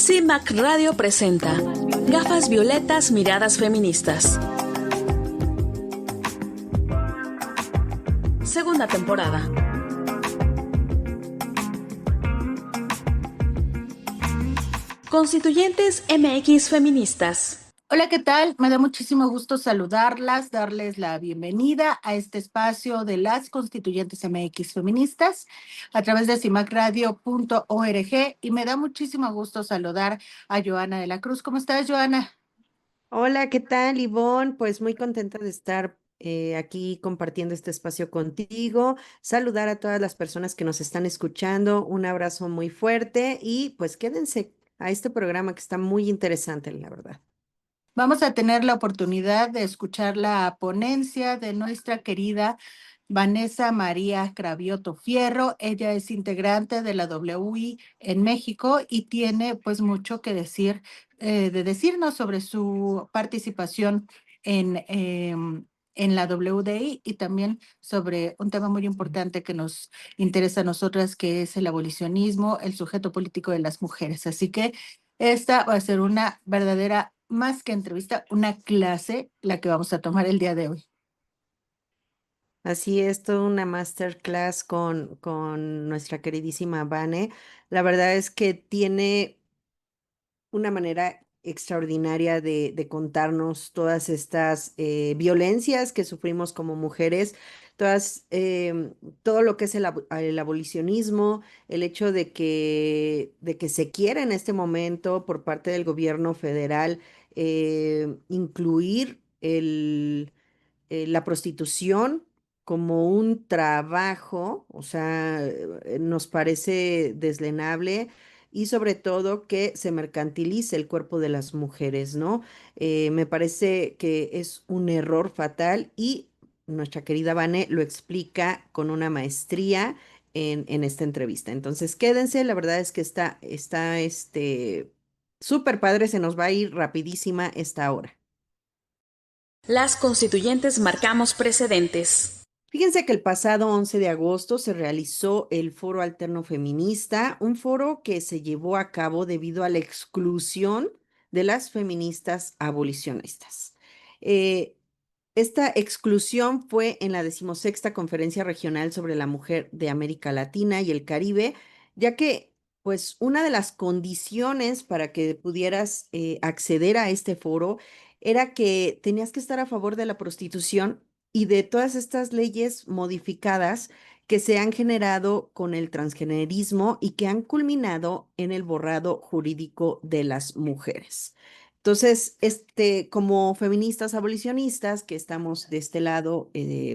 CIMAC Radio presenta Gafas Violetas, Miradas Feministas. Segunda temporada. Constituyentes MX Feministas. Hola, ¿qué tal? Me da muchísimo gusto saludarlas, darles la bienvenida a este espacio de las Constituyentes MX Feministas a través de cimacradio.org y me da muchísimo gusto saludar a Joana de la Cruz. ¿Cómo estás, Joana? Hola, ¿qué tal, Ivonne? Pues muy contenta de estar aquí compartiendo este espacio contigo. Saludar a todas las personas que nos están escuchando. Un abrazo muy fuerte y pues quédense a este programa que está muy interesante, la verdad. Vamos a tener la oportunidad de escuchar la ponencia de nuestra querida Vanessa María Cravioto Fierro. Ella es integrante de la WI en México y tiene pues mucho que decir, de decirnos sobre su participación en la WDI y también sobre un tema muy importante que nos interesa a nosotras, que es el abolicionismo, el sujeto político de las mujeres. Así que esta va a ser una verdadera, más que entrevista, una clase la que vamos a tomar el día de hoy. Así es, toda una masterclass con nuestra queridísima Vane. La verdad es que tiene una manera extraordinaria de contarnos todas estas violencias que sufrimos como mujeres, todo lo que es el abolicionismo, el hecho de que se quiera en este momento por parte del gobierno federal incluir la prostitución como un trabajo, o sea, nos parece deslenable y sobre todo que se mercantilice el cuerpo de las mujeres, ¿no? Me parece que es un error fatal y nuestra querida Vane lo explica con una maestría en esta entrevista. Entonces, quédense, la verdad es que está súper padre, se nos va a ir rapidísima esta hora. Las constituyentes marcamos precedentes. Fíjense que el pasado 11 de agosto se realizó el Foro Alterno Feminista, un foro que se llevó a cabo debido a la exclusión de las feministas abolicionistas. Eh, Esta exclusión fue en la 16ª Conferencia Regional sobre la Mujer de América Latina y el Caribe, ya que, pues, una de las condiciones para que pudieras acceder a este foro era que tenías que estar a favor de la prostitución y de todas estas leyes modificadas que se han generado con el transgenerismo y que han culminado en el borrado jurídico de las mujeres. Entonces, como feministas abolicionistas que estamos de este lado,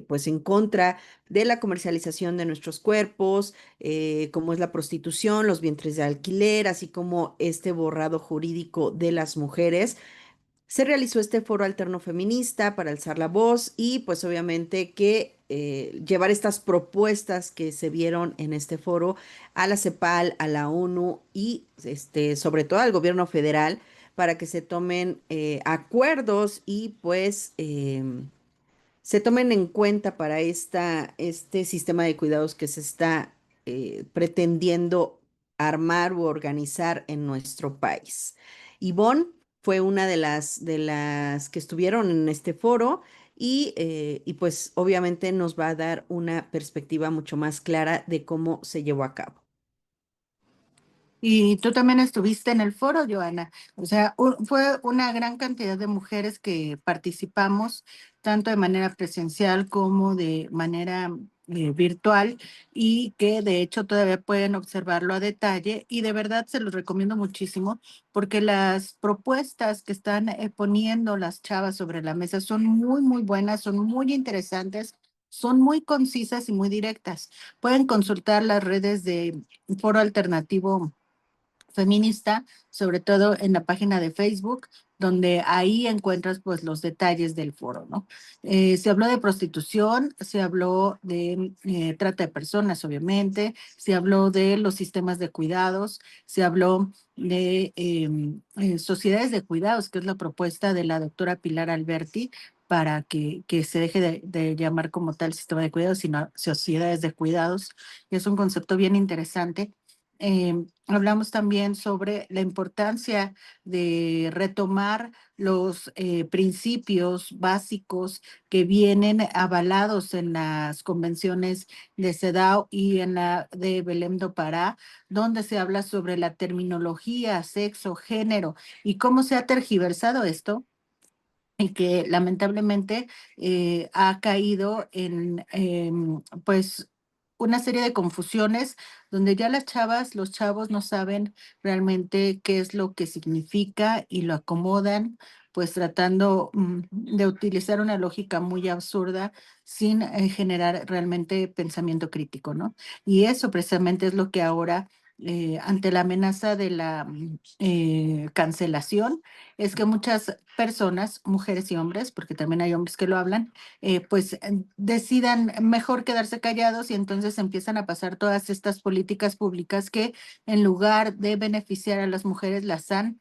pues en contra de la comercialización de nuestros cuerpos, como es la prostitución, los vientres de alquiler, así como este borrado jurídico de las mujeres, se realizó este foro alterno feminista para alzar la voz y pues obviamente que llevar estas propuestas que se vieron en este foro a la CEPAL, a la ONU y sobre todo al gobierno federal para que se tomen acuerdos y pues se tomen en cuenta para este sistema de cuidados que se está pretendiendo armar u organizar en nuestro país. Ivonne fue una de las que estuvieron en este foro y pues obviamente nos va a dar una perspectiva mucho más clara de cómo se llevó a cabo. Y tú también estuviste en el foro, Joana. O sea, fue una gran cantidad de mujeres que participamos, tanto de manera presencial como de manera virtual, y que de hecho todavía pueden observarlo a detalle. Y de verdad se los recomiendo muchísimo, porque las propuestas que están poniendo las chavas sobre la mesa son muy, muy buenas, son muy interesantes. Son muy concisas y muy directas. Pueden consultar las redes de Foro Alternativo Feminista, sobre todo en la página de Facebook, donde ahí encuentras pues los detalles del foro, ¿no? Se habló de prostitución, se habló de trata de personas, obviamente, se habló de los sistemas de cuidados, se habló de sociedades de cuidados, que es la propuesta de la doctora Pilar Alberti, para que se deje de llamar como tal sistema de cuidados, sino sociedades de cuidados. Es un concepto bien interesante. Hablamos también sobre la importancia de retomar los principios básicos que vienen avalados en las convenciones de CEDAW y en la de Belém do Pará, donde se habla sobre la terminología, sexo, género y cómo se ha tergiversado esto y que lamentablemente ha caído en pues una serie de confusiones donde ya las chavas, los chavos no saben realmente qué es lo que significa y lo acomodan, pues tratando de utilizar una lógica muy absurda sin generar realmente pensamiento crítico, ¿no? Y eso precisamente es lo que ahora, ante la amenaza de la cancelación, es que muchas personas, mujeres y hombres, porque también hay hombres que lo hablan, pues decidan mejor quedarse callados y entonces empiezan a pasar todas estas políticas públicas que en lugar de beneficiar a las mujeres las han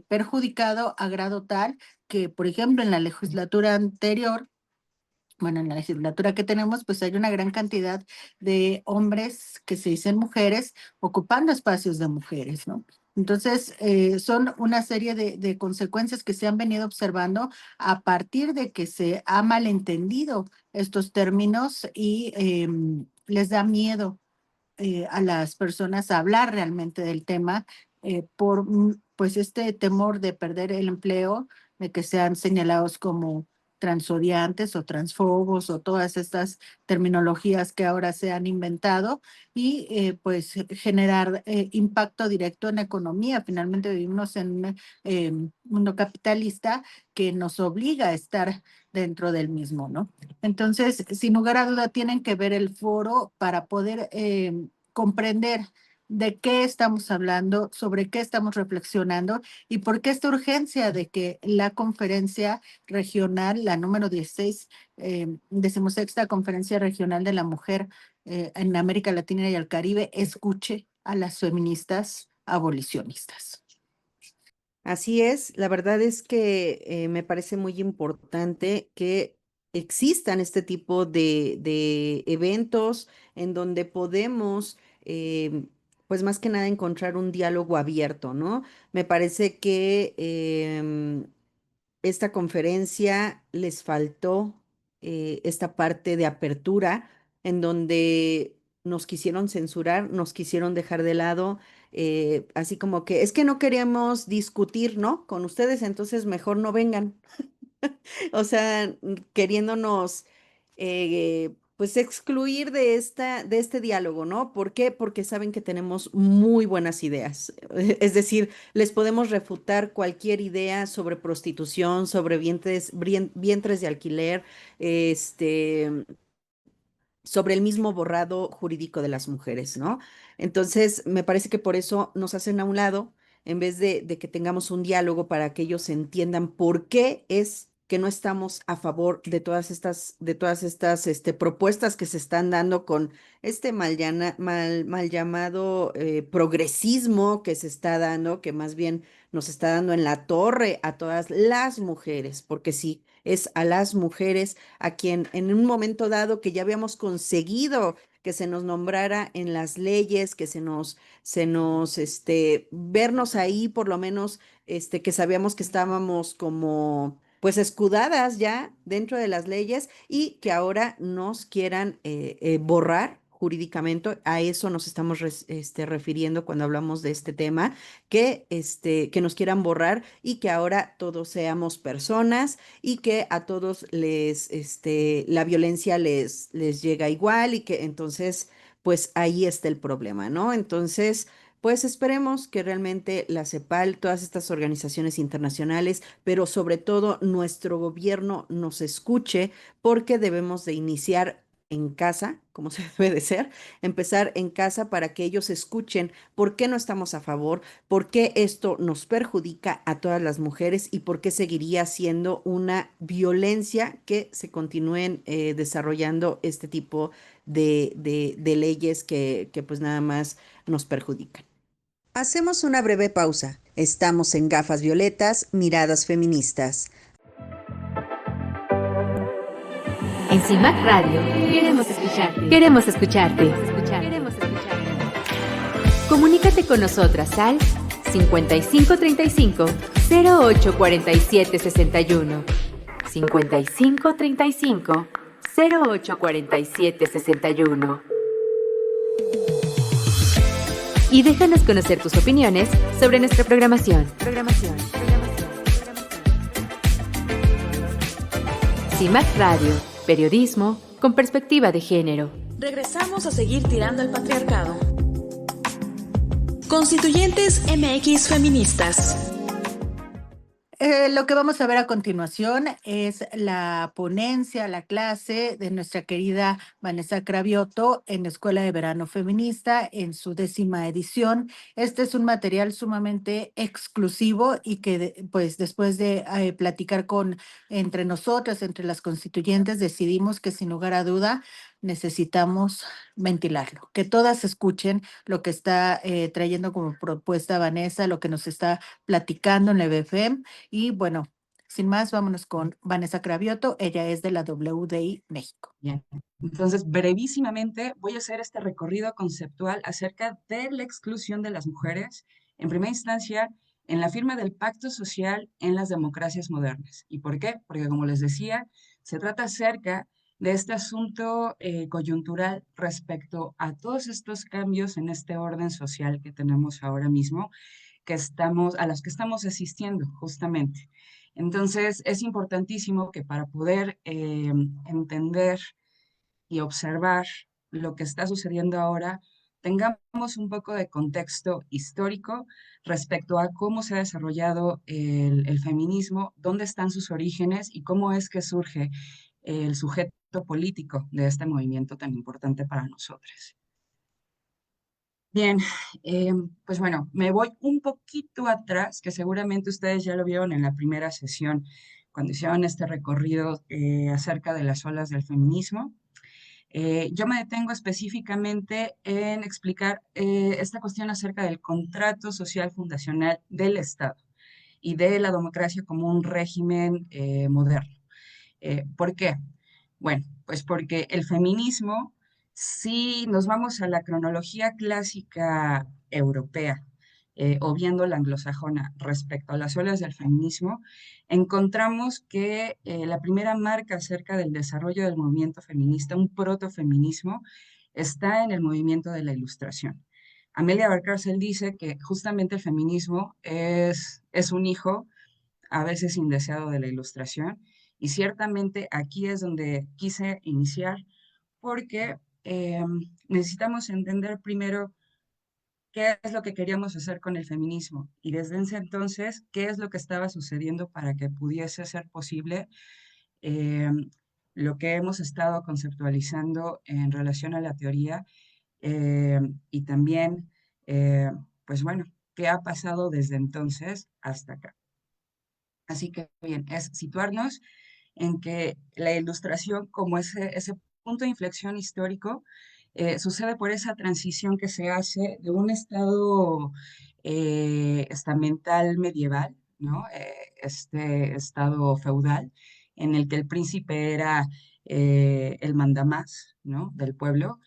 perjudicado a grado tal que, por ejemplo, en la legislatura anterior, bueno, en la legislatura que tenemos, pues hay una gran cantidad de hombres que se dicen mujeres ocupando espacios de mujeres, ¿no? Entonces, son una serie de consecuencias que se han venido observando a partir de que se ha malentendido estos términos y les da miedo a las personas a hablar realmente del tema por pues este temor de perder el empleo, de que sean señalados como transodiantes o transfobos o todas estas terminologías que ahora se han inventado y pues generar impacto directo en la economía. Finalmente vivimos en un mundo capitalista que nos obliga a estar dentro del mismo, ¿no? Entonces, sin lugar a duda, tienen que ver el foro para poder comprender de qué estamos hablando, sobre qué estamos reflexionando y por qué esta urgencia de que la conferencia regional, la número 16, 16ª Conferencia Regional de la Mujer en América Latina y el Caribe, escuche a las feministas abolicionistas. Así es, la verdad es que me parece muy importante que existan este tipo de eventos en donde podemos, pues más que nada, encontrar un diálogo abierto, ¿no? Me parece que esta conferencia les faltó esta parte de apertura en donde nos quisieron censurar, nos quisieron dejar de lado, así como que es que no queríamos discutir, ¿no? Con ustedes, entonces mejor no vengan. O sea, queriéndonos pues excluir de este diálogo, ¿no? ¿Por qué? Porque saben que tenemos muy buenas ideas. Es decir, les podemos refutar cualquier idea sobre prostitución, sobre vientres de alquiler, este, sobre el mismo borrado jurídico de las mujeres, ¿no? Entonces, me parece que por eso nos hacen a un lado, en vez de que tengamos un diálogo para que ellos entiendan por qué es que no estamos a favor de todas estas propuestas que se están dando con este mal llamado progresismo que se está dando, que más bien nos está dando en la torre a todas las mujeres, porque sí, es a las mujeres a quien en un momento dado que ya habíamos conseguido que se nos nombrara en las leyes, que vernos ahí por lo menos, que sabíamos que estábamos como, pues escudadas ya dentro de las leyes y que ahora nos quieran borrar jurídicamente. A eso nos estamos refiriendo cuando hablamos de este tema, que nos quieran borrar y que ahora todos seamos personas y que a todos la violencia les llega igual y que entonces, pues ahí está el problema, ¿no? Entonces, pues esperemos que realmente la CEPAL, todas estas organizaciones internacionales, pero sobre todo nuestro gobierno nos escuche porque debemos de iniciar en casa, como se debe de ser, empezar en casa para que ellos escuchen por qué no estamos a favor, por qué esto nos perjudica a todas las mujeres y por qué seguiría siendo una violencia que se continúen desarrollando este tipo de leyes que pues nada más nos perjudican. Hacemos una breve pausa. Estamos en Gafas Violetas, Miradas Feministas. En CIMAC Radio queremos escucharte. Queremos escucharte. Queremos escucharte. Comunícate con nosotras al 5535 0847 61. 5535 0847 61. Y déjanos conocer tus opiniones sobre nuestra programación. CIMAC Radio, periodismo con perspectiva de género. Regresamos a seguir tirando al patriarcado. Constituyentes MX Feministas. Lo que vamos a ver a continuación es la ponencia, la clase de nuestra querida Vanessa Cravioto en la Escuela de Verano Feminista en su 10ª edición. Este es un material sumamente exclusivo y que pues después de platicar entre nosotras, entre las constituyentes, decidimos que sin lugar a duda necesitamos ventilarlo, que todas escuchen lo que está trayendo como propuesta Vanessa, lo que nos está platicando en la BFM. Y bueno, sin más, vámonos con Vanessa Cravioto. Ella es de la WDI México. Bien, entonces brevísimamente voy a hacer este recorrido conceptual acerca de la exclusión de las mujeres, en primera instancia, en la firma del pacto social en las democracias modernas. ¿Y por qué? Porque, como les decía, se trata acerca de este asunto coyuntural respecto a todos estos cambios en este orden social que tenemos ahora mismo, a los que estamos asistiendo justamente. Entonces, es importantísimo que para poder entender y observar lo que está sucediendo ahora, tengamos un poco de contexto histórico respecto a cómo se ha desarrollado el feminismo, dónde están sus orígenes y cómo es que surge el sujeto político de este movimiento tan importante para nosotros. Bien, pues bueno, me voy un poquito atrás, que seguramente ustedes ya lo vieron en la primera sesión, cuando hicieron este recorrido acerca de las olas del feminismo. Yo me detengo específicamente en explicar esta cuestión acerca del contrato social fundacional del Estado y de la democracia como un régimen moderno. ¿Por qué? Bueno, pues porque el feminismo, si nos vamos a la cronología clásica europea, o viendo la anglosajona respecto a las olas del feminismo, encontramos que la primera marca acerca del desarrollo del movimiento feminista, un protofeminismo, está en el movimiento de la Ilustración. Amelia Valcárcel dice que justamente el feminismo es un hijo a veces indeseado de la Ilustración, y ciertamente aquí es donde quise iniciar, porque necesitamos entender primero qué es lo que queríamos hacer con el feminismo y desde ese entonces qué es lo que estaba sucediendo para que pudiese ser posible eh, lo que hemos estado conceptualizando en relación a la teoría y también, pues bueno, qué ha pasado desde entonces hasta acá. Así que bien, es situarnos en que la Ilustración como ese punto de inflexión histórico sucede por esa transición que se hace de un estado estamental medieval, ¿no? Este estado feudal, en el que el príncipe era el mandamás, ¿no? Del pueblo.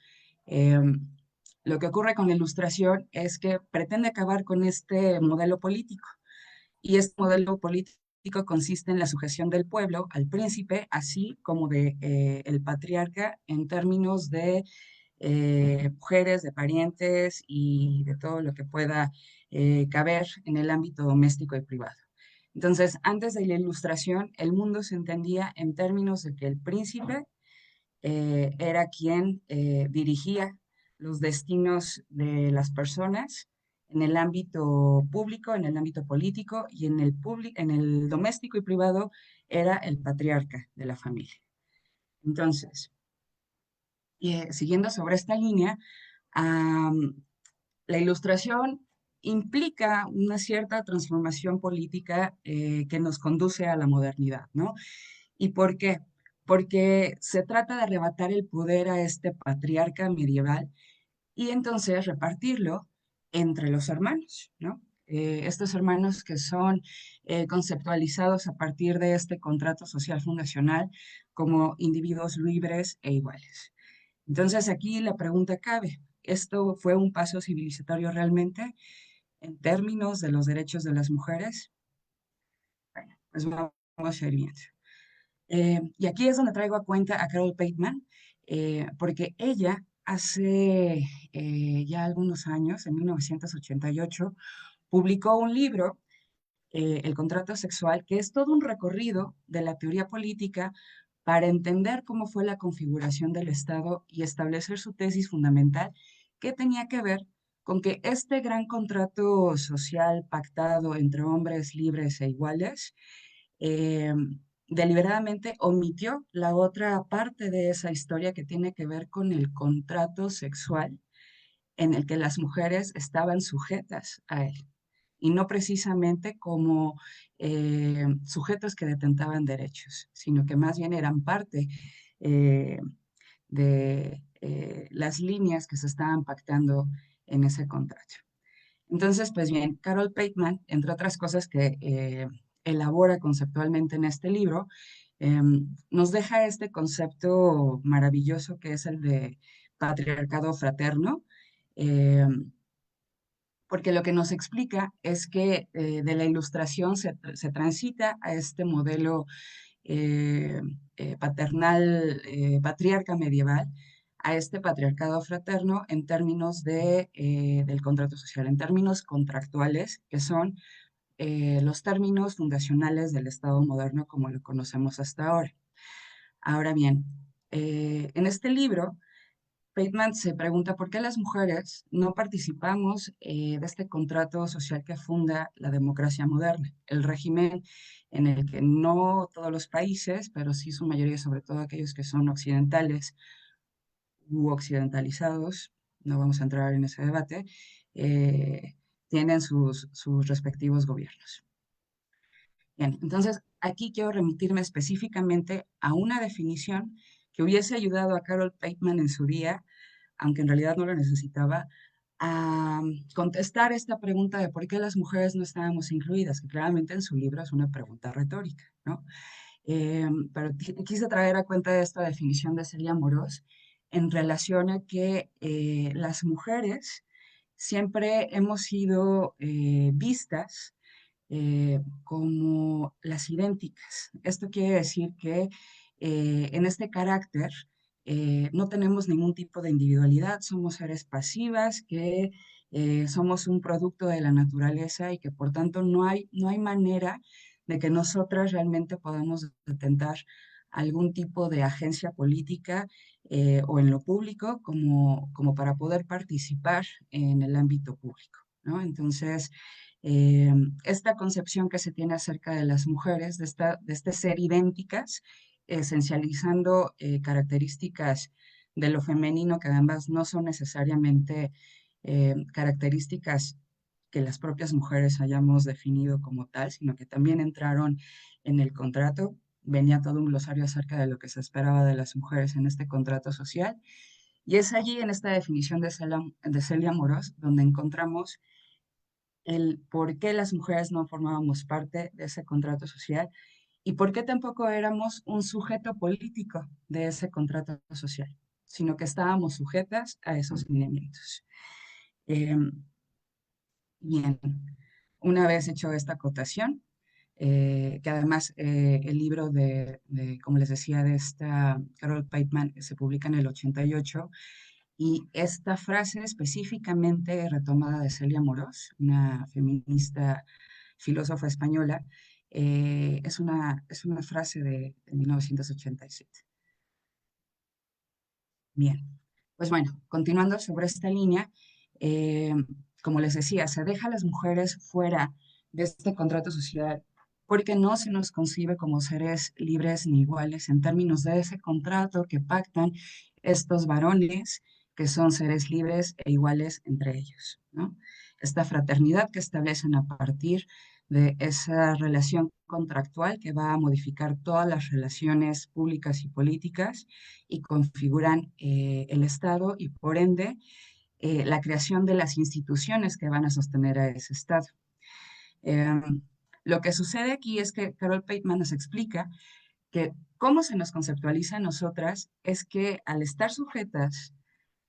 Lo que ocurre con la Ilustración es que pretende acabar con este modelo político. Y este modelo político consiste en la sujeción del pueblo al príncipe, así como de el patriarca en términos de mujeres, de parientes y de todo lo que pueda caber en el ámbito doméstico y privado. Entonces, antes de la Ilustración, el mundo se entendía en términos de que el príncipe era quien dirigía los destinos de las personas en el ámbito público, en el ámbito político y en el doméstico y privado era el patriarca de la familia. Entonces, siguiendo sobre esta línea, la Ilustración implica una cierta transformación política que nos conduce a la modernidad, ¿no? ¿Y por qué? Porque se trata de arrebatar el poder a este patriarca medieval y entonces repartirlo entre los hermanos, ¿no? Estos hermanos que son conceptualizados a partir de este contrato social fundacional como individuos libres e iguales. Entonces aquí la pregunta cabe, esto fue un paso civilizatorio realmente en términos de los derechos de las mujeres. Bueno, pues vamos a ir viendo. Y aquí es donde traigo a cuenta a Carol Bateman, porque ella hace ya algunos años, en 1988, publicó un libro, El contrato sexual, que es todo un recorrido de la teoría política para entender cómo fue la configuración del Estado y establecer su tesis fundamental, que tenía que ver con que este gran contrato social pactado entre hombres libres e iguales, eh, deliberadamente omitió la otra parte de esa historia que tiene que ver con el contrato sexual en el que las mujeres estaban sujetas a él y no precisamente como sujetos que detentaban derechos, sino que más bien eran parte eh, de las líneas que se estaban pactando en ese contrato. Entonces, pues bien, Carol Bateman, entre otras cosas que elabora conceptualmente en este libro, nos deja este concepto maravilloso que es el de patriarcado fraterno, eh, porque lo que nos explica es que de la ilustración se transita a este modelo eh, paternal, patriarca medieval, a este patriarcado fraterno en términos del contrato social, en términos contractuales, que son los términos fundacionales del Estado moderno como lo conocemos hasta ahora. Ahora bien, en este libro, Bateman se pregunta por qué las mujeres no participamos de este contrato social que funda la democracia moderna, el régimen en el que no todos los países, pero sí su mayoría, sobre todo aquellos que son occidentales u occidentalizados, no vamos a entrar en ese debate, tienen sus respectivos gobiernos. Bien, entonces aquí quiero remitirme específicamente a una definición que hubiese ayudado a Carol Bateman en su día, aunque en realidad no lo necesitaba, a contestar esta pregunta de por qué las mujeres no estábamos incluidas, que claramente en su libro es una pregunta retórica, ¿no? Pero quise traer a cuenta esta definición de Celia Morós en relación a que las mujeres siempre hemos sido vistas como las idénticas. Esto quiere decir que en este carácter no tenemos ningún tipo de individualidad, somos seres pasivas, que somos un producto de la naturaleza y que por tanto no hay manera de que nosotras realmente podamos detentar algún tipo de agencia política o en lo público como para poder participar en el ámbito público, ¿no? Entonces, eh, esta concepción que se tiene acerca de las mujeres, de este ser idénticas, esencializando características de lo femenino que además no son necesariamente características que las propias mujeres hayamos definido como tal, sino que también entraron en el contrato. Venía todo un glosario acerca de lo que se esperaba de las mujeres en este contrato social. Y es allí, en esta definición de Celia Morós, donde encontramos el por qué las mujeres no formábamos parte de ese contrato social y por qué tampoco éramos un sujeto político de ese contrato social, sino que estábamos sujetas a esos lineamientos. Bien, una vez hecho esta acotación, que además el libro como les decía, de esta Carol Bateman se publica en el 88, y esta frase específicamente retomada de Celia Morós, una feminista filósofa española, es una frase de 1987. Bien, pues bueno, continuando sobre esta línea, eh, como les decía, se deja a las mujeres fuera de este contrato social porque no se nos concibe como seres libres ni iguales en términos de ese contrato que pactan estos varones que son seres libres e iguales entre ellos, ¿no? Esta fraternidad que establecen a partir de esa relación contractual que va a modificar todas las relaciones públicas y políticas y configuran el Estado y por ende la creación de las instituciones que van a sostener a ese Estado. Lo que sucede aquí es que Carol Bateman nos explica que cómo se nos conceptualiza a nosotras es que al estar sujetas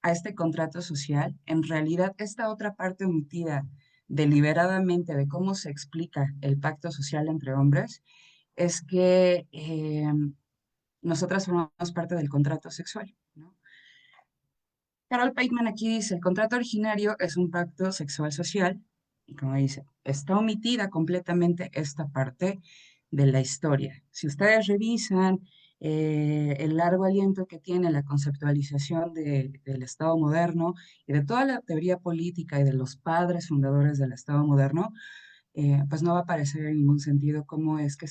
a este contrato social, en realidad esta otra parte omitida deliberadamente de cómo se explica el pacto social entre hombres es que nosotras formamos parte del contrato sexual, ¿no? Carol Pateman aquí dice, el contrato originario es un pacto sexual social, y como dice, está omitida completamente esta parte de la historia. Si ustedes revisan el largo aliento que tiene la conceptualización del Estado moderno y de toda la teoría política y de los padres fundadores del Estado moderno, pues no va a aparecer en ningún sentido cómo es que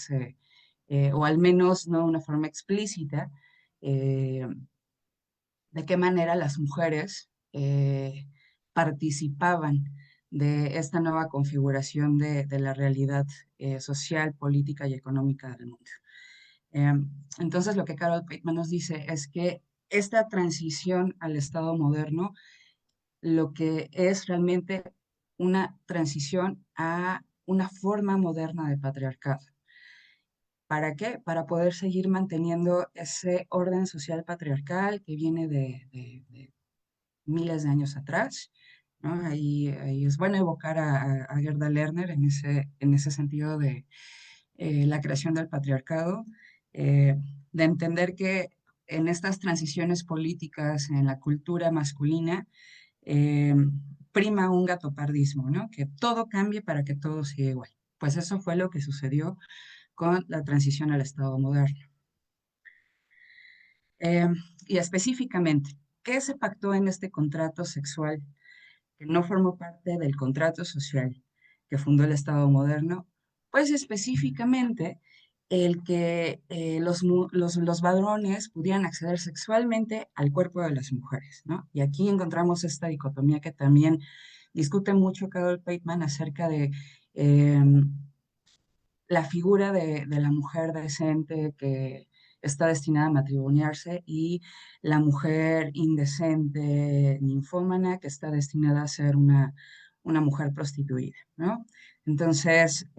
o al menos no de una forma explícita, eh, de qué manera las mujeres participaban de esta nueva configuración de la realidad social, política y económica del mundo. Entonces, lo que Carol Pateman nos dice es que esta transición al Estado moderno, lo que es realmente una transición a una forma moderna de patriarcado. ¿Para qué? Para poder seguir manteniendo ese orden social patriarcal que viene de miles de años atrás, ¿no? Ahí es bueno evocar a Gerda Lerner en ese sentido de la creación del patriarcado, de entender que en estas transiciones políticas, en la cultura masculina, eh, prima un gatopardismo, ¿no? Que todo cambie para que todo siga igual. Pues eso fue lo que sucedió con la transición al Estado moderno. Eh, y específicamente, ¿qué se pactó en este contrato sexual que no formó parte del contrato social que fundó el Estado moderno? Pues específicamente el que los varones pudieran acceder sexualmente al cuerpo de las mujeres, ¿no? Y aquí encontramos esta dicotomía que también discute mucho Carol Pateman acerca de la figura de la mujer decente que está destinada a matrimoniarse y la mujer indecente, ninfómana, que está destinada a ser una mujer prostituida, ¿no? Entonces,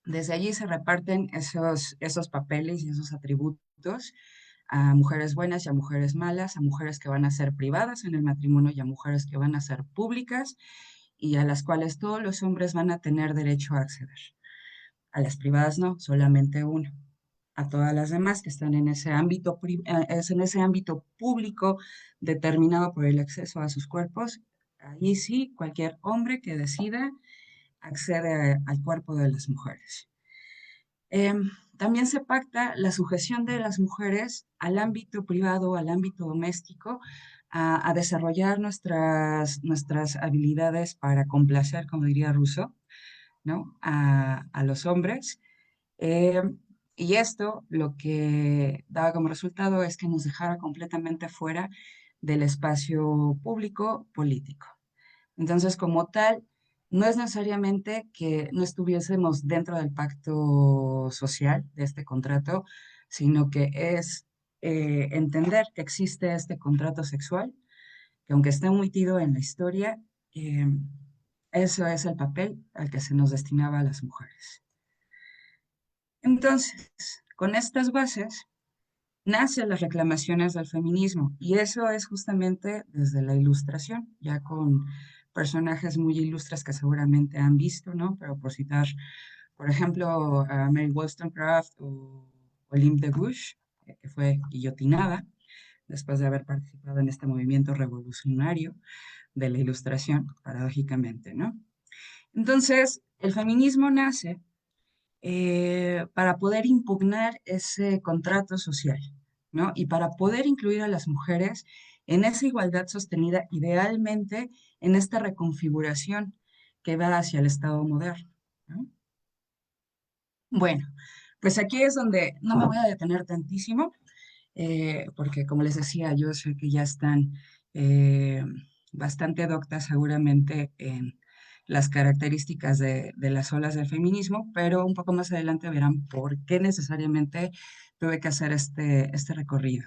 desde allí se reparten esos papeles y esos atributos a mujeres buenas y a mujeres malas, a mujeres que van a ser privadas en el matrimonio y a mujeres que van a ser públicas y a las cuales todos los hombres van a tener derecho a acceder. A las privadas no, solamente uno. A todas las demás que están en ese ámbito, en ese ámbito público determinado por el acceso a sus cuerpos, ahí sí, cualquier hombre que decida accede al cuerpo de las mujeres. También se pacta la sujeción de las mujeres al ámbito privado, al ámbito doméstico, a desarrollar nuestras habilidades para complacer, como diría Rousseau, ¿no? A los hombres. Eh, y esto lo que daba como resultado es que nos dejara completamente fuera del espacio público político. Entonces, como tal, no es necesariamente que no estuviésemos dentro del pacto social de este contrato, sino que es entender que existe este contrato sexual, que aunque esté omitido en la historia, eh, eso es el papel al que se nos destinaba a las mujeres. Entonces, con estas bases, nacen las reclamaciones del feminismo y eso es justamente desde la Ilustración, ya con personajes muy ilustres que seguramente han visto, ¿no? Pero por citar, por ejemplo, a Mary Wollstonecraft o Olympe de Gouges, que fue guillotinada después de haber participado en este movimiento revolucionario de la Ilustración, paradójicamente, ¿no? Entonces, el feminismo nace para poder impugnar ese contrato social, ¿no? Y para poder incluir a las mujeres en esa igualdad sostenida, idealmente en esta reconfiguración que va hacia el Estado moderno, ¿no? Bueno, pues aquí es donde no me voy a detener tantísimo, porque como les decía, yo sé que ya están eh, bastante doctas seguramente en las características de las olas del feminismo, pero un poco más adelante verán por qué necesariamente tuve que hacer este recorrido.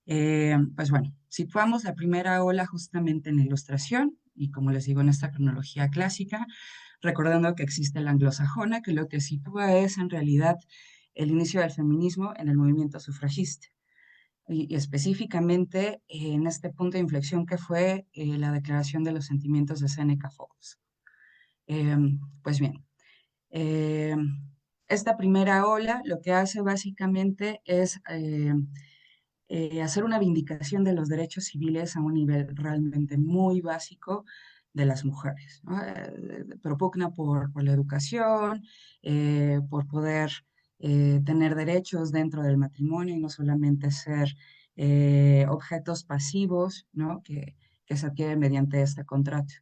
Pues bueno, situamos la primera ola justamente en la Ilustración y como les digo en esta cronología clásica, recordando que existe la anglosajona, que lo que sitúa es en realidad el inicio del feminismo en el movimiento sufragista. y específicamente en este punto de inflexión que fue la declaración de los sentimientos de Seneca Falls. Pues bien, eh, esta primera ola lo que hace básicamente es hacer una vindicación de los derechos civiles a un nivel realmente muy básico de las mujeres, ¿no? Propugna por la educación, por poder tener derechos dentro del matrimonio y no solamente ser objetos pasivos, ¿no? que se adquieren mediante este contrato.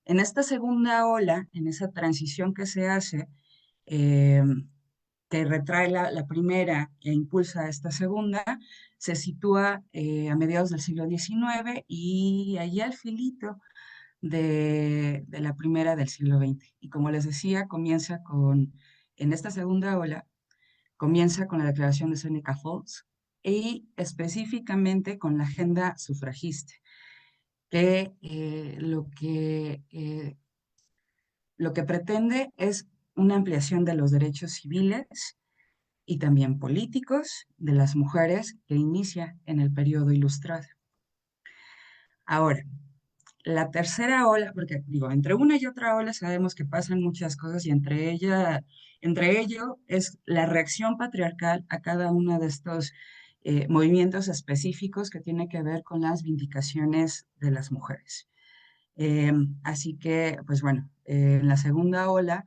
En esta segunda ola, en esa transición que se hace, eh, que retrae la primera e impulsa esta segunda, se sitúa a mediados del siglo XIX y allí al filito de la primera del siglo XX. Y como les decía, en esta segunda ola, comienza con la declaración de Seneca Falls y específicamente con la agenda sufragista, que lo que pretende es una ampliación de los derechos civiles y también políticos de las mujeres que inicia en el periodo ilustrado. Ahora, la tercera ola, porque digo, entre una y otra ola sabemos que pasan muchas cosas y entre ello es la reacción patriarcal a cada uno de estos movimientos específicos que tiene que ver con las vindicaciones de las mujeres. Así que, pues bueno, en la segunda ola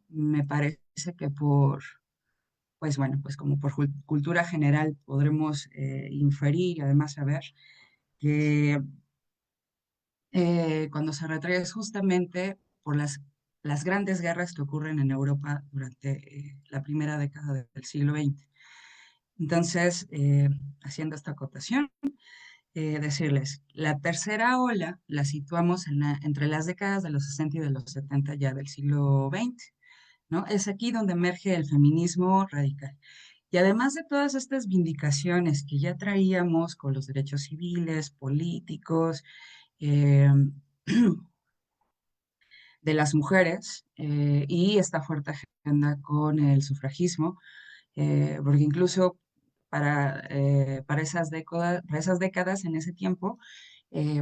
me parece que pues bueno, pues como por cultura general podremos inferir y además saber que cuando se retrae es justamente por las grandes guerras que ocurren en Europa durante la primera década del siglo XX. Entonces, haciendo esta acotación, decirles, la tercera ola la situamos entre las décadas de los 60 y de los 70 ya del siglo XX, ¿no? Es aquí donde emerge el feminismo radical. Y además de todas estas vindicaciones que ya traíamos con los derechos civiles, políticos, eh, de las mujeres y esta fuerte agenda con el sufragismo, porque incluso para esas décadas en ese tiempo,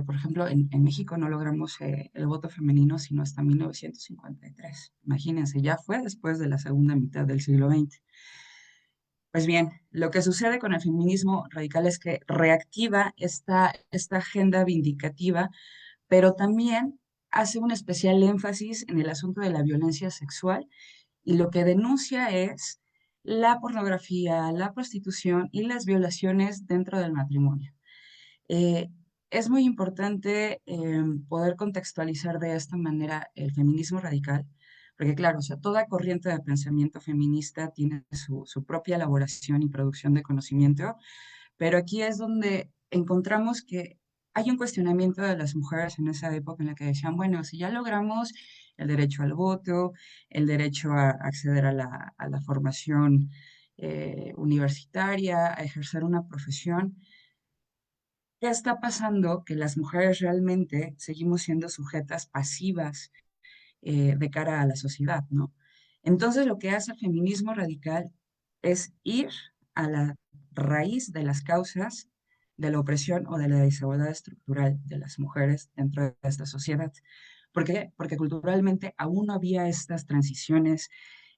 por ejemplo, en México no logramos el voto femenino sino hasta 1953. Imagínense, ya fue después de la segunda mitad del siglo XX. Pues bien, lo que sucede con el feminismo radical es que reactiva esta agenda vindicativa, pero también hace un especial énfasis en el asunto de la violencia sexual y lo que denuncia es la pornografía, la prostitución y las violaciones dentro del matrimonio. Eh, es muy importante poder contextualizar de esta manera el feminismo radical, porque claro, o sea, toda corriente de pensamiento feminista tiene su propia elaboración y producción de conocimiento, pero aquí es donde encontramos que hay un cuestionamiento de las mujeres en esa época en la que decían, bueno, si ya logramos el derecho al voto, el derecho a acceder a la formación universitaria, a ejercer una profesión, ¿qué está pasando? Que las mujeres realmente seguimos siendo sujetas pasivas de cara a la sociedad, ¿no? Entonces lo que hace el feminismo radical es ir a la raíz de las causas de la opresión o de la desigualdad estructural de las mujeres dentro de esta sociedad. ¿Por qué? Porque culturalmente aún no había estas transiciones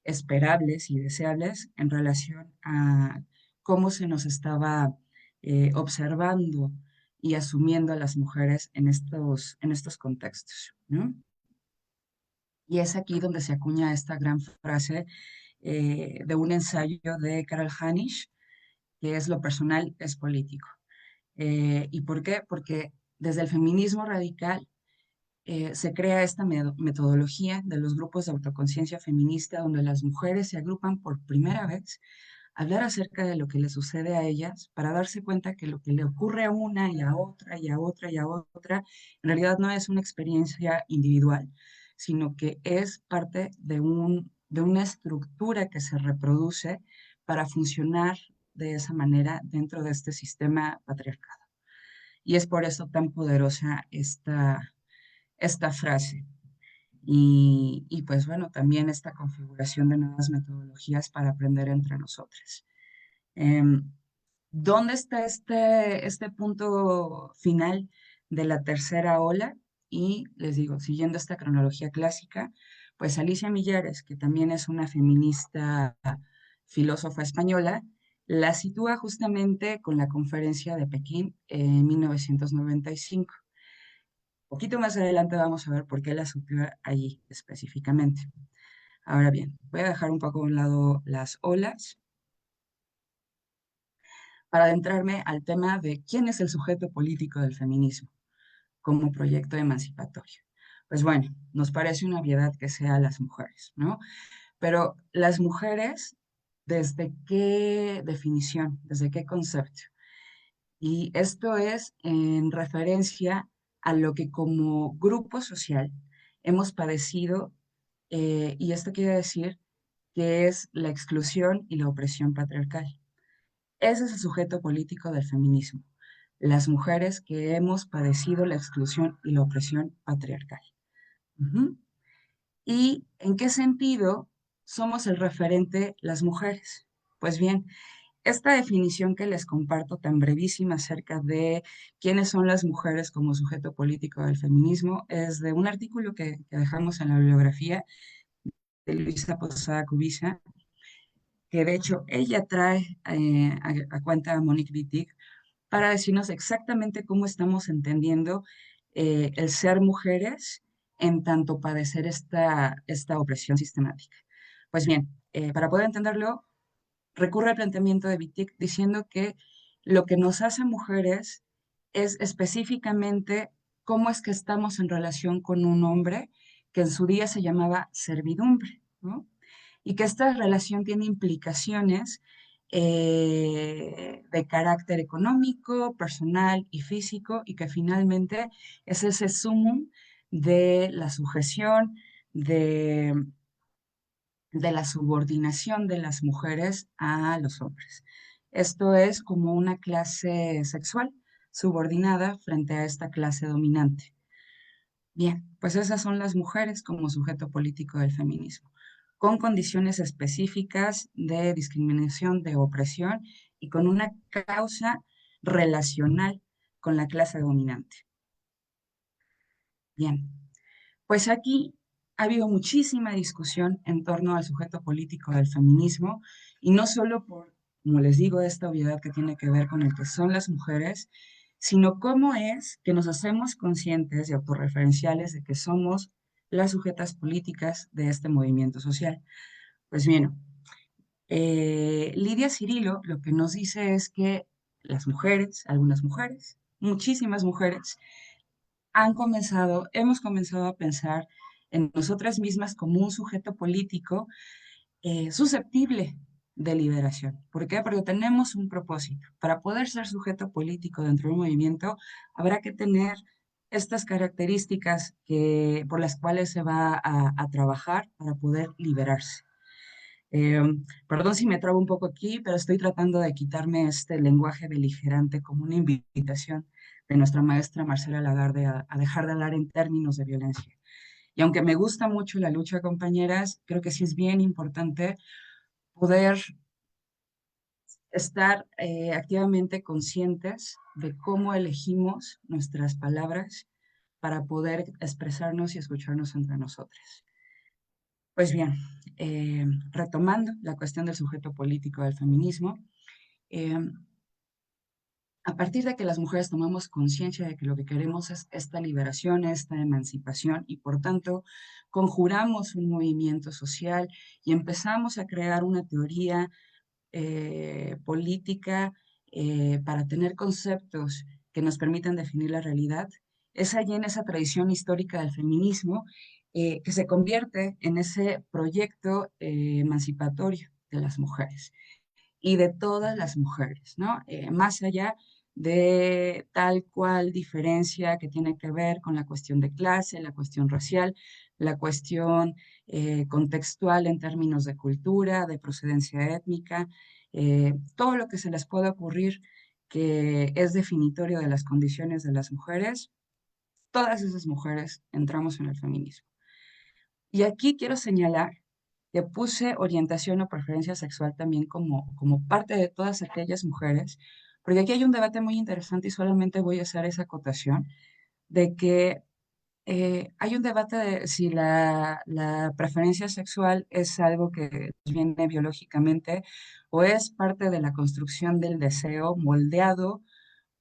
esperables y deseables en relación a cómo se nos estaba observando y asumiendo a las mujeres en estos contextos, ¿no? Y es aquí donde se acuña esta gran frase de un ensayo de Carol Hanisch, que es lo personal es político. ¿Y por qué? Porque desde el feminismo radical se crea esta metodología de los grupos de autoconciencia feminista donde las mujeres se agrupan por primera vez a hablar acerca de lo que les sucede a ellas para darse cuenta que lo que le ocurre a una y a otra y a otra y a otra en realidad no es una experiencia individual, sino que es parte de una estructura que se reproduce para funcionar de esa manera dentro de este sistema patriarcado. Y es por eso tan poderosa esta frase. Y pues bueno, también esta configuración de nuevas metodologías para aprender entre nosotras. ¿Dónde está este punto final de la tercera ola? Y les digo, siguiendo esta cronología clásica, pues Alicia Millares, que también es una feminista filósofa española, la sitúa justamente con la conferencia de Pekín en 1995. Poquito más adelante vamos a ver por qué la sitúa allí específicamente. Ahora bien, voy a dejar un poco a un lado las olas para adentrarme al tema de quién es el sujeto político del feminismo como proyecto emancipatorio. Pues bueno, nos parece una obviedad que sea las mujeres, ¿no? Pero las mujeres, ¿desde qué definición? ¿Desde qué concepto? Y esto es en referencia a lo que como grupo social hemos padecido, y esto quiere decir que es la exclusión y la opresión patriarcal. Ese es el sujeto político del feminismo, las mujeres que hemos padecido la exclusión y la opresión patriarcal. Ujú. ¿Y en qué sentido somos el referente las mujeres? Pues bien, esta definición que les comparto tan brevísima acerca de quiénes son las mujeres como sujeto político del feminismo es de un artículo que dejamos en la bibliografía de Luisa Posada Cubiza, que de hecho ella trae a cuenta a Monique Wittig para decirnos exactamente cómo estamos entendiendo el ser mujeres en tanto padecer esta opresión sistemática. Pues bien, para poder entenderlo, recurre al planteamiento de Wittig diciendo que lo que nos hace mujeres es específicamente cómo es que estamos en relación con un hombre que en su día se llamaba servidumbre, ¿no? Y que esta relación tiene implicaciones de carácter económico, personal y físico, y que finalmente es ese sumum de la sujeción, de, de la subordinación de las mujeres a los hombres. Esto es como una clase sexual subordinada frente a esta clase dominante. Bien, pues esas son las mujeres como sujeto político del feminismo, con condiciones específicas de discriminación, de opresión y con una causa relacional con la clase dominante. Bien, pues aquí ha habido muchísima discusión en torno al sujeto político del feminismo y no solo por, como les digo, esta obviedad que tiene que ver con el que son las mujeres, sino cómo es que nos hacemos conscientes y autorreferenciales de que somos las sujetas políticas de este movimiento social. Pues bien, Lidia Cirilo lo que nos dice es que las mujeres, algunas mujeres, muchísimas mujeres, hemos comenzado a pensar en nosotras mismas como un sujeto político susceptible de liberación. ¿Por qué? Porque tenemos un propósito. Para poder ser sujeto político dentro de un movimiento, habrá que tener estas características por las cuales se va a trabajar para poder liberarse. Eh, Perdón si me trabo un poco aquí, pero estoy tratando de quitarme este lenguaje beligerante como una invitación de nuestra maestra Marcela Lagarde a dejar de hablar en términos de violencia. Y aunque me gusta mucho la lucha, compañeras, creo que sí es bien importante poder estar activamente conscientes de cómo elegimos nuestras palabras para poder expresarnos y escucharnos entre nosotras. Pues bien, retomando la cuestión del sujeto político del feminismo, eh, a partir de que las mujeres tomamos conciencia de que lo que queremos es esta liberación, esta emancipación, y por tanto conjuramos un movimiento social y empezamos a crear una teoría política para tener conceptos que nos permitan definir la realidad, es allí en esa tradición histórica del feminismo que se convierte en ese proyecto emancipatorio de las mujeres y de todas las mujeres, ¿no? Más allá de tal cual diferencia que tiene que ver con la cuestión de clase, la cuestión racial, la cuestión contextual en términos de cultura, de procedencia étnica, todo lo que se les pueda ocurrir que es definitorio de las condiciones de las mujeres, todas esas mujeres entramos en el feminismo. Y aquí quiero señalar que puse orientación o preferencia sexual también como parte de todas aquellas mujeres, porque aquí hay un debate muy interesante y solamente voy a hacer esa acotación de que hay un debate de si la preferencia sexual es algo que viene biológicamente o es parte de la construcción del deseo moldeado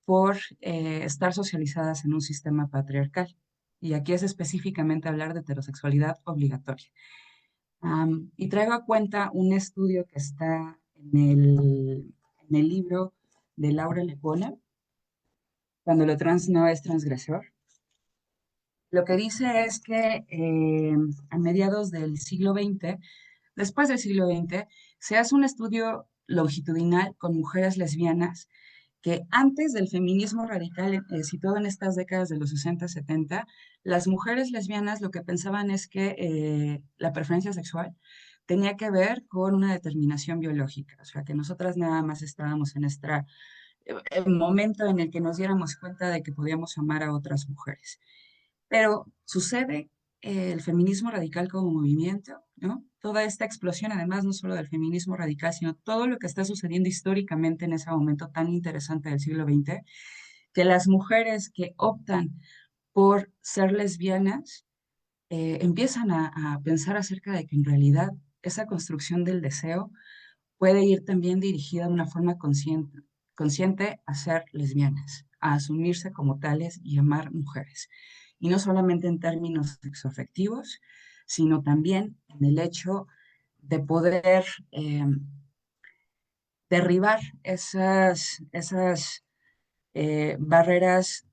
por estar socializadas en un sistema patriarcal. Y aquí es específicamente hablar de heterosexualidad obligatoria. Y traigo a cuenta un estudio que está en el libro de Laura Lepona, Cuando lo trans no es transgresor. Lo que dice es que a mediados del siglo XX, después del siglo XX, se hace un estudio longitudinal con mujeres lesbianas que antes del feminismo radical, situado en estas décadas de los 60, 70, las mujeres lesbianas lo que pensaban es que la preferencia sexual tenía que ver con una determinación biológica, o sea, que nosotras nada más estábamos en nuestro momento en el que nos diéramos cuenta de que podíamos amar a otras mujeres. Pero sucede el feminismo radical como movimiento, ¿no? Toda esta explosión, además, no solo del feminismo radical, sino todo lo que está sucediendo históricamente en ese momento tan interesante del siglo XX, que las mujeres que optan por ser lesbianas empiezan a pensar acerca de que en realidad esa construcción del deseo puede ir también dirigida de una forma consciente a ser lesbianas, a asumirse como tales y amar mujeres. Y no solamente en términos sexoafectivos, sino también en el hecho de poder derribar esas barreras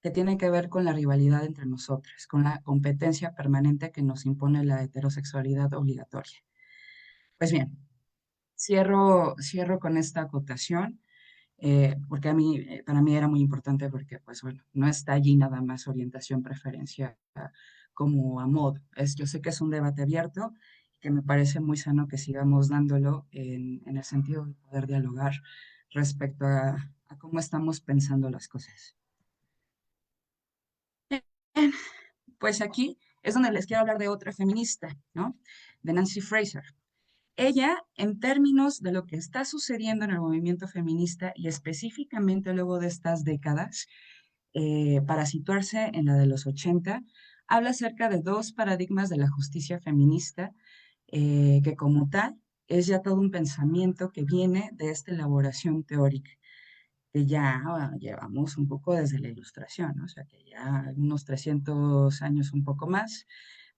que tienen que ver con la rivalidad entre nosotras, con la competencia permanente que nos impone la heterosexualidad obligatoria. Pues bien, cierro con esta acotación, porque para mí era muy importante porque, pues bueno, no está allí nada más orientación, preferencia como a modo. Yo sé que es un debate abierto y que me parece muy sano que sigamos dándolo en el sentido de poder dialogar respecto a cómo estamos pensando las cosas. Bien, pues aquí es donde les quiero hablar de otra feminista, ¿no? De Nancy Fraser. Ella, en términos de lo que está sucediendo en el movimiento feminista y específicamente luego de estas décadas, para situarse en la de los 80, habla acerca de dos paradigmas de la justicia feminista, que como tal es ya todo un pensamiento que viene de esta elaboración teórica, que ya llevamos un poco desde la Ilustración, ¿no? O sea, que ya unos 300 años, un poco más,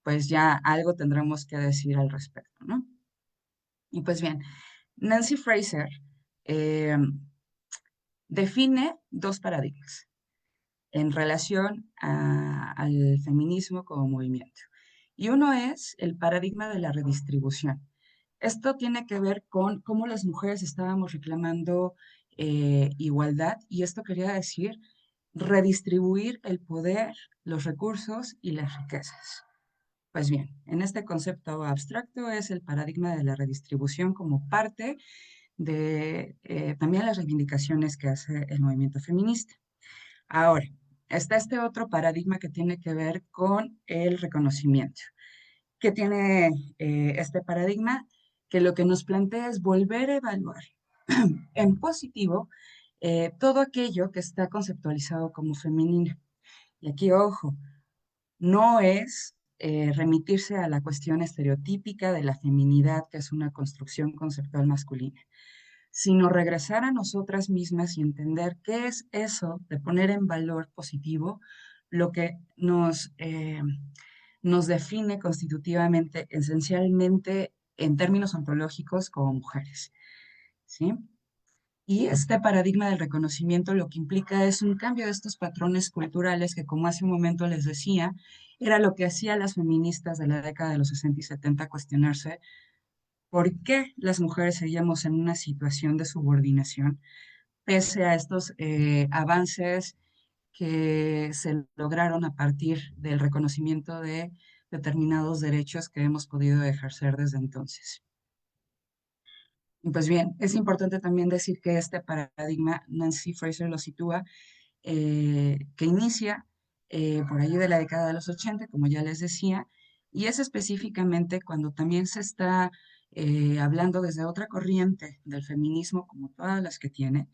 pues ya algo tendremos que decir al respecto, ¿no? Y pues bien, Nancy Fraser eh, define dos paradigmas en relación al feminismo como movimiento. Y uno es el paradigma de la redistribución. Esto tiene que ver con cómo las mujeres estábamos reclamando igualdad, y esto quería decir redistribuir el poder, los recursos y las riquezas. Pues bien, en este concepto abstracto es el paradigma de la redistribución como parte de también las reivindicaciones que hace el movimiento feminista. Ahora, está este otro paradigma que tiene que ver con el reconocimiento. ¿Qué tiene este paradigma? Que lo que nos plantea es volver a evaluar en positivo todo aquello que está conceptualizado como femenino. Y aquí, ojo, no es remitirse a la cuestión estereotípica de la feminidad, que es una construcción conceptual masculina, sino regresar a nosotras mismas y entender qué es eso de poner en valor positivo lo que nos define constitutivamente, esencialmente en términos ontológicos como mujeres, ¿sí? Y este paradigma del reconocimiento lo que implica es un cambio de estos patrones culturales que, como hace un momento les decía, era lo que hacía a las feministas de la década de los 60 y 70 cuestionarse por qué las mujeres seguíamos en una situación de subordinación, pese a estos avances que se lograron a partir del reconocimiento de determinados derechos que hemos podido ejercer desde entonces. Y pues bien, es importante también decir que este paradigma Nancy Fraser lo sitúa, que inicia por allí de la década de los 80, como ya les decía, Y es específicamente cuando también se está hablando desde otra corriente del feminismo, como todas las que tiene,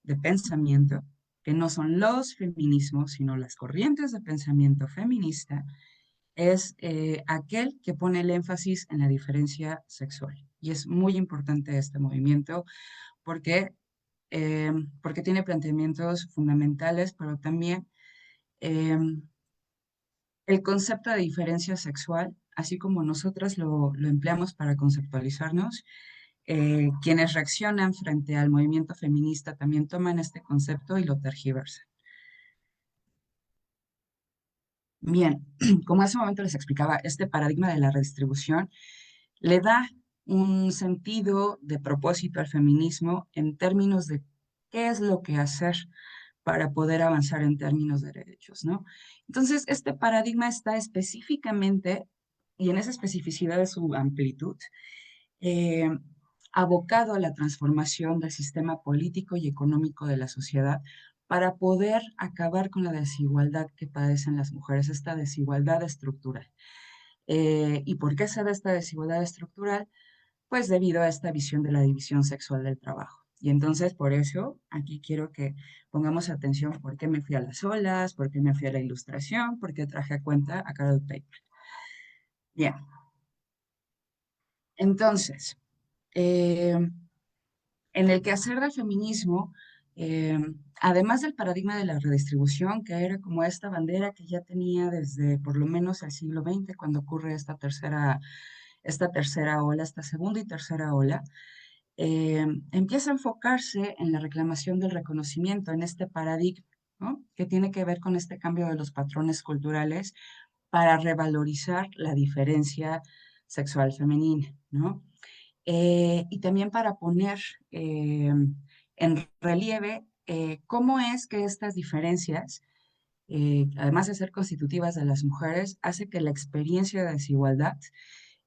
de pensamiento, que no son los feminismos, sino las corrientes de pensamiento feminista, es aquel que pone el énfasis en la diferencia sexual. Y es muy importante este movimiento porque, porque tiene planteamientos fundamentales, pero también eh, el concepto de diferencia sexual, así como nosotras lo empleamos para conceptualizarnos, quienes reaccionan frente al movimiento feminista también toman este concepto y lo tergiversan. Bien, como hace un momento les explicaba, este paradigma de la redistribución le da un sentido de propósito al feminismo en términos de qué es lo que hacer para poder avanzar en términos de derechos, ¿no? Entonces, este paradigma está específicamente, y en esa especificidad de su amplitud, eh, abocado a la transformación del sistema político y económico de la sociedad para poder acabar con la desigualdad que padecen las mujeres, esta desigualdad estructural. ¿Y por qué se da esta desigualdad estructural? Pues debido a esta visión de la división sexual del trabajo. Y entonces, por eso, aquí quiero que pongamos atención por qué me fui a las olas, por qué me fui a la ilustración, por qué traje a cuenta a Carol Tate. Bien, entonces, eh, en el quehacer del feminismo, eh, además del paradigma de la redistribución, que era como esta bandera que ya tenía desde por lo menos el siglo XX, cuando ocurre esta tercera ola, esta segunda y tercera ola, empieza a enfocarse en la reclamación del reconocimiento, en este paradigma, ¿no? Que tiene que ver con este cambio de los patrones culturales para revalorizar la diferencia sexual femenina, ¿no? Y también para poner en relieve cómo es que estas diferencias, además de ser constitutivas de las mujeres, hace que la experiencia de desigualdad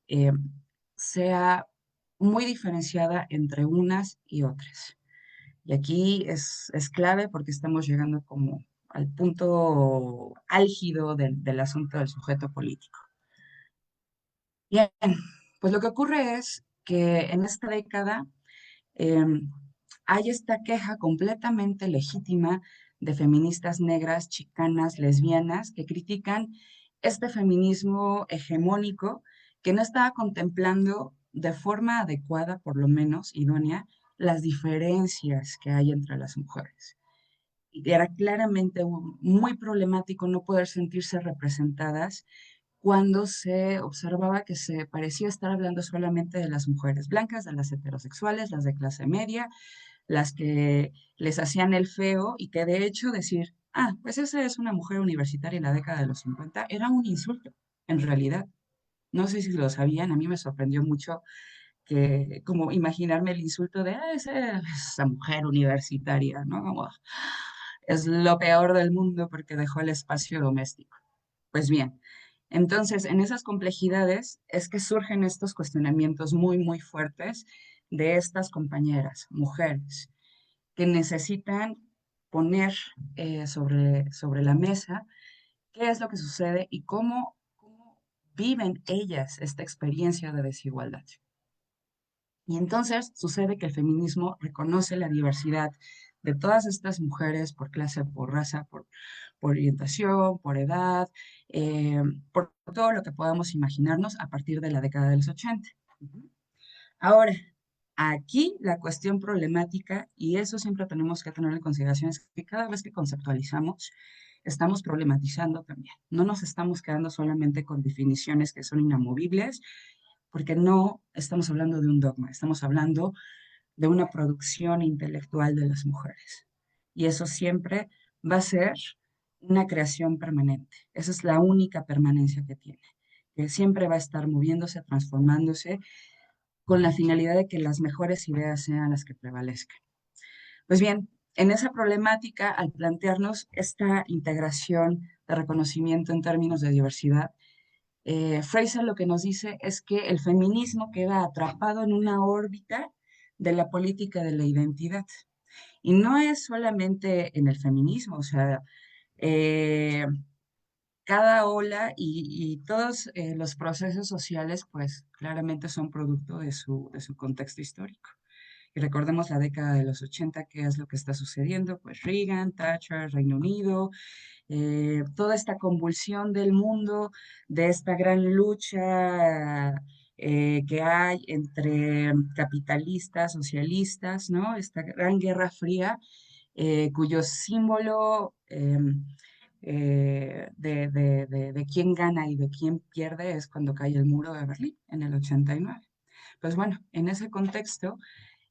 eh, sea muy diferenciada entre unas y otras. Y aquí es clave porque estamos llegando como al punto álgido del asunto del sujeto político. Bien, pues lo que ocurre es que en esta década hay esta queja completamente legítima de feministas negras, chicanas, lesbianas, que critican este feminismo hegemónico que no estaba contemplando de forma adecuada, por lo menos idónea, las diferencias que hay entre las mujeres. Y era claramente muy problemático no poder sentirse representadas cuando se observaba que se parecía estar hablando solamente de las mujeres blancas, de las heterosexuales, las de clase media, las que les hacían el feo y que de hecho decir, ah, pues esa es una mujer universitaria en la década de los 50, era un insulto, en realidad. No sé si lo sabían, a mí me sorprendió mucho que como imaginarme el insulto de, ah, esa mujer universitaria, ¿no? Como, es lo peor del mundo porque dejó el espacio doméstico. Pues bien, entonces en esas complejidades es que surgen estos cuestionamientos muy, muy fuertes de estas compañeras, mujeres, que necesitan poner sobre la mesa qué es lo que sucede y cómo viven ellas esta experiencia de desigualdad. Y entonces sucede que el feminismo reconoce la diversidad de todas estas mujeres por clase, por raza, por orientación, por edad, por todo lo que podamos imaginarnos a partir de la década de los 80. Ahora, aquí la cuestión problemática, y eso siempre tenemos que tener en consideración, es que cada vez que conceptualizamos, estamos problematizando también. No nos estamos quedando solamente con definiciones que son inamovibles, porque no estamos hablando de un dogma, estamos hablando de una producción intelectual de las mujeres. Y eso siempre va a ser una creación permanente. Esa es la única permanencia que tiene, que siempre va a estar moviéndose, transformándose, con la finalidad de que las mejores ideas sean las que prevalezcan. Pues bien, en esa problemática, al plantearnos esta integración de reconocimiento en términos de diversidad, Fraser lo que nos dice es que el feminismo queda atrapado en una órbita de la política de la identidad. Y no es solamente en el feminismo, o sea, eh, cada ola y todos los procesos sociales, pues claramente son producto de su contexto histórico. Y recordemos la década de los 80, ¿qué es lo que está sucediendo? Pues Reagan, Thatcher, Reino Unido, toda esta convulsión del mundo, de esta gran lucha que hay entre capitalistas, socialistas, ¿no? Esta gran guerra fría, cuyo símbolo de quién gana y de quién pierde es cuando cae el muro de Berlín en el 89. Pues bueno, en ese contexto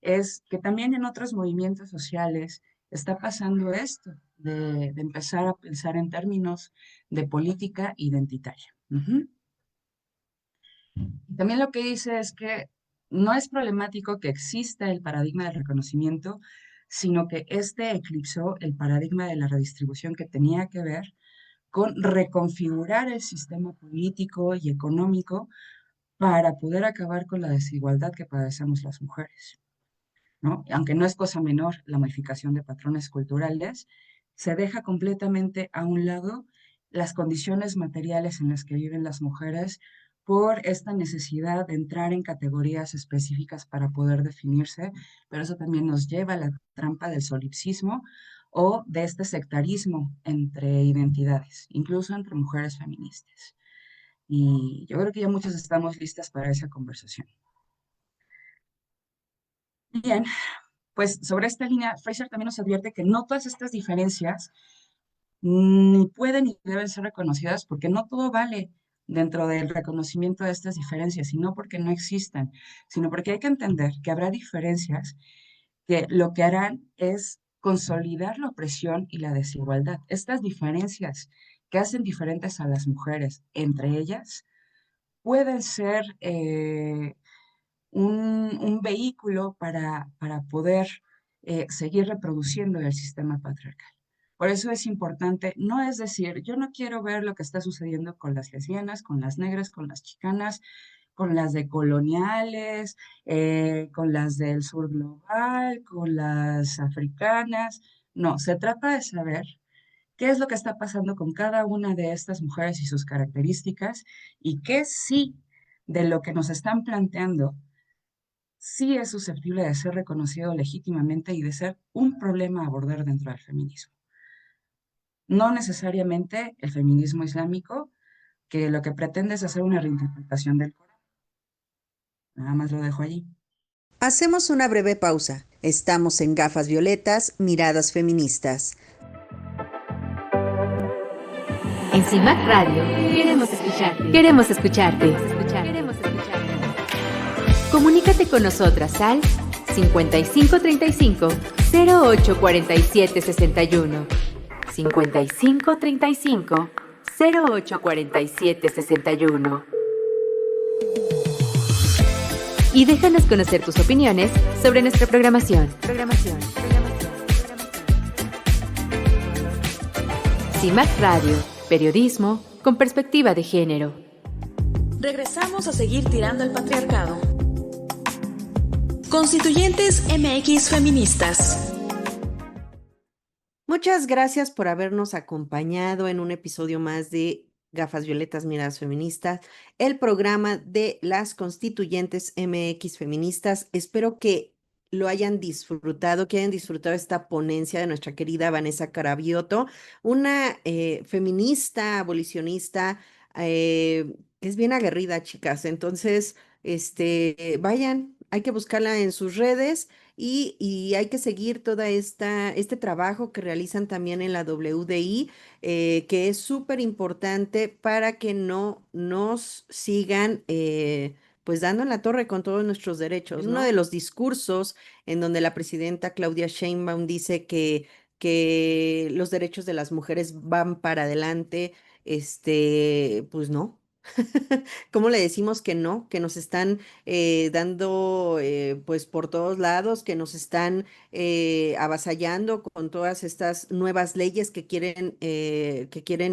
es que también en otros movimientos sociales está pasando esto, de empezar a pensar en términos de política identitaria. Ujú. Y también lo que dice es que no es problemático que exista el paradigma del reconocimiento, sino que este eclipsó el paradigma de la redistribución que tenía que ver con reconfigurar el sistema político y económico para poder acabar con la desigualdad que padecemos las mujeres, ¿no? Aunque no es cosa menor la modificación de patrones culturales, se deja completamente a un lado las condiciones materiales en las que viven las mujeres por esta necesidad de entrar en categorías específicas para poder definirse, pero eso también nos lleva a la trampa del solipsismo o de este sectarismo entre identidades, incluso entre mujeres feministas. Y yo creo que ya muchos estamos listas para esa conversación. Bien, pues sobre esta línea, Fraser también nos advierte que no todas estas diferencias ni pueden ni deben ser reconocidas porque no todo vale dentro del reconocimiento de estas diferencias, y no porque no existan, sino porque hay que entender que habrá diferencias que lo que harán es consolidar la opresión y la desigualdad. Estas diferencias que hacen diferentes a las mujeres entre ellas pueden ser un vehículo para poder seguir reproduciendo el sistema patriarcal. Por eso es importante, no es decir, yo no quiero ver lo que está sucediendo con las lesbianas, con las negras, con las chicanas, con las decoloniales, con las del sur global, con las africanas. No, se trata de saber qué es lo que está pasando con cada una de estas mujeres y sus características y qué sí de lo que nos están planteando sí es susceptible de ser reconocido legítimamente y de ser un problema a abordar dentro del feminismo. No necesariamente el feminismo islámico, que lo que pretende es hacer una reinterpretación del Corán. Nada más lo dejo allí. Hacemos una breve pausa. Estamos en Gafas Violetas, Miradas Feministas. En CIMAC Radio queremos escucharte. Queremos escucharte. Queremos escucharte. Comunícate con nosotras al 5535 0847 61. 5535 0847 61. Y déjanos conocer tus opiniones sobre nuestra programación. CIMAC Radio, periodismo con perspectiva de género. Regresamos a seguir tirando al patriarcado. Constituyentes MX Feministas. Muchas gracias por habernos acompañado en un episodio más de Gafas Violetas, Miradas Feministas, el programa de las Constituyentes MX Feministas. Espero que lo hayan disfrutado, que hayan disfrutado esta ponencia de nuestra querida Vanessa Carabiotto, una feminista, abolicionista, que es bien aguerrida, chicas. Entonces, vayan, hay que buscarla en sus redes y hay que seguir toda este trabajo que realizan también en la WDI, que es súper importante para que no nos sigan pues dando en la torre con todos nuestros derechos, ¿no? Uno de los discursos en donde la presidenta Claudia Sheinbaum dice que los derechos de las mujeres van para adelante, pues no. ¿Cómo le decimos que no? Que nos están dando pues por todos lados, que nos están avasallando con todas estas nuevas leyes que quieren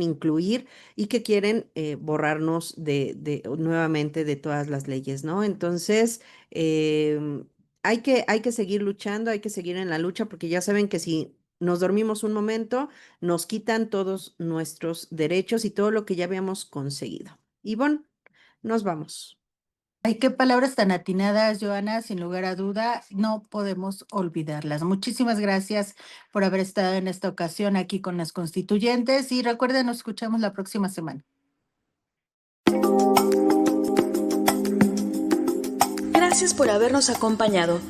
incluir y que quieren borrarnos nuevamente de todas las leyes, ¿no? Entonces, hay que seguir luchando, hay que seguir en la lucha, porque ya saben que si nos dormimos un momento, nos quitan todos nuestros derechos y todo lo que ya habíamos conseguido. Ivonne, nos vamos. Ay, qué palabras tan atinadas, Joana, sin lugar a duda, no podemos olvidarlas. Muchísimas gracias por haber estado en esta ocasión aquí con las constituyentes y recuerden, nos escuchamos la próxima semana. Gracias por habernos acompañado.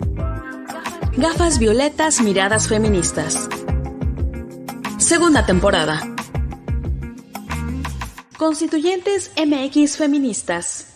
Gafas violetas, miradas feministas. Segunda temporada. Constituyentes MX Feministas.